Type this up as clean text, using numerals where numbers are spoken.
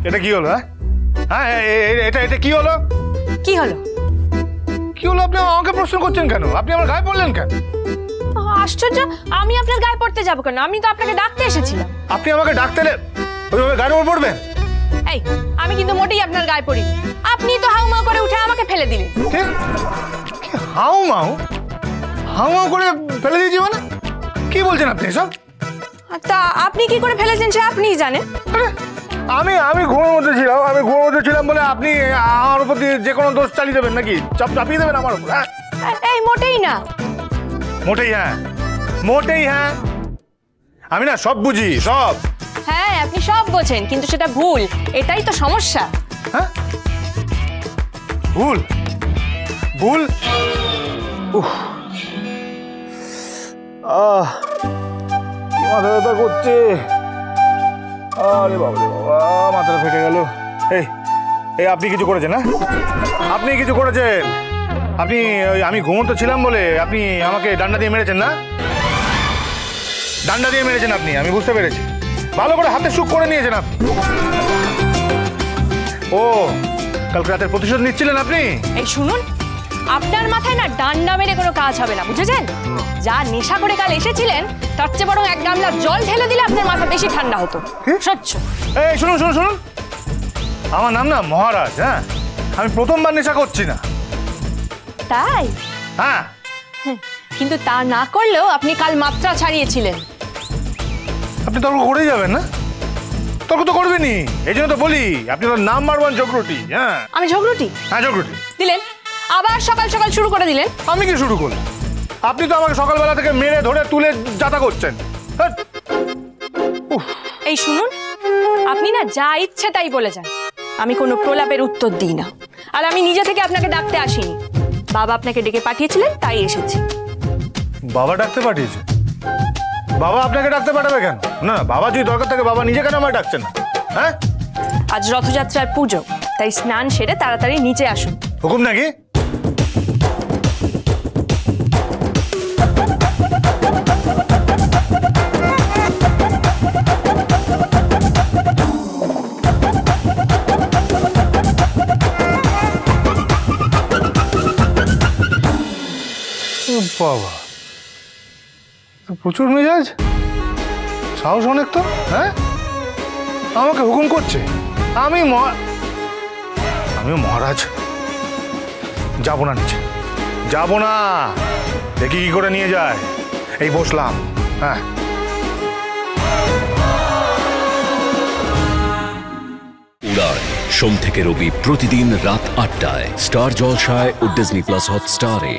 এটা কি হলো? হ্যাঁ এটা এটা কি হলো? কি হলো? কি হলো? আপনি আমাকে প্রশ্ন করছেন কেন? আপনি আমার গায়ে পড়লেন কেন? আশ্চর্য, আমি আপনার গায়ে পড়তে যাবো কেন? আমি তো আপনাকে ডাকতে এসেছিলাম। আপনি আমাকে ডাকতে এলে ওইভাবে গায়ের উপর পড়বেন? এই, আমি কিন্তু মোটেই আপনার গায়ে পড়িনি। আপনি তো হাউমাউ করে উঠে আমাকে ফেলে দিলেন। কি হাউমাউ? হাউমাউ করে ফেলে দিয়েছি মানে? কি বলছেন আপনি সব? তা আপনি কি করে ফেলেছেন সে আপনিই জানেন। আমি ঘুমের মধ্যে ছিলাম, আমি ঘুমের মধ্যে ছিলাম বলে আপনি আমার উপর দিয়ে যে কোনো দোষ চালিয়ে দেবেন নাকি? চাপিয়ে দেবেন আমার উপর? এই মোটেই না। মোটেই হ্যাঁ, মোটেই হ্যাঁ। আমি না সব বুঝি, সব। হ্যাঁ, আপনি সব বোঝেন, কিন্তু সেটা ভুল। এটাই তো সমস্যা। হ্যাঁ, ভুল ভুল। মাথা ব্যথা করছে। আরে বাবা রে বাবা, মাথাটা ফেটে গেল। এই আপনি কিছু করেছেন? না আপনি কিছু করেছেন? আপনি আমি ঘুমন্ত ছিলাম বলে আপনি আমাকে ডান্ডা দিয়ে মেরেছেন না? ডান্ডা দিয়ে মেরেছেন আপনি, আমি বুঝতে পেরেছি। ভালো করে হাতে সুখ করে নিয়েছেন আপনি। ও, কালকে রাতের প্রতিশোধ নিচ্ছিলেন আপনি? এই শুনুন, আপনার মাথায় না ডান্ডা মেরে কোনো কাজ হবে না, বুঝেছেন? যা নেশা করে কাল এসেছিলেন তার চেয়ে বরং এক গামলা জল ঢেলে দিলে আপনার মাথা বেশি ঠান্ডা হতো। সহ্য। এই শুনুন শুনুন শুনুন, আমার নাম না মহারাজ। হ্যাঁ, আমি প্রথমবার নেশা করছি না। তাই? হ্যাঁ। কিন্তু তা না করলেও আপনি কাল মাত্রা ছাড়িয়েছিলেন। আপনি তর্ক করেই যাবেন না? তর্ক তো করবেনই, এই জন্য তো বলি আপনি তো নাম মারবেন ঝগড়ুটি। হ্যাঁ, আমি ঝগড়ুটি? হ্যাঁ, ঝগড়ুটি দিলেন। আবার সকাল সকাল শুরু করে দিলেন। আমি কি শুরু করলাম? আপনি তো আমাকে সকালবেলা থেকে মেরে ধরে তুলে যাতা করছেন। এই শুনুন, আপনি না যা ইচ্ছে তাই বলে যান, আমি কোনো প্রলাপের উত্তর দিই না। আর আমি নিজে থেকে আপনাকে ডাকতে আসিনি, বাবা আপনাকে ডেকে পাঠিয়েছিলেন তাই এসেছি। বাবা ডাকতে পাঠিয়েছে? বাবা আপনাকে ডাকতে পাঠাবে কেন? না, বাবা যদি দরকার থাকে বাবা নিজে কেন আমায় ডাকছেন না? হ্যাঁ, আজ রথযাত্রার পুজো, তাই স্নান সেরে তাড়াতাড়ি নিচে আসুন। হুকুম নাকি? বাবা, প্রচুর মেজাজ, সাহস অনেক তো। হ্যাঁ, আমাকে হুকুম করছে। আমি মহারাজ যাবো না নিচে, যাবো না। দেখি কি করে নিয়ে যায়। এই বসলাম। হ্যাঁ, উড়ান সোম থেকে রবি প্রতিদিন রাত ৮টায় স্টার জলসায় ও ডিজনি প্লাস হটস্টারে।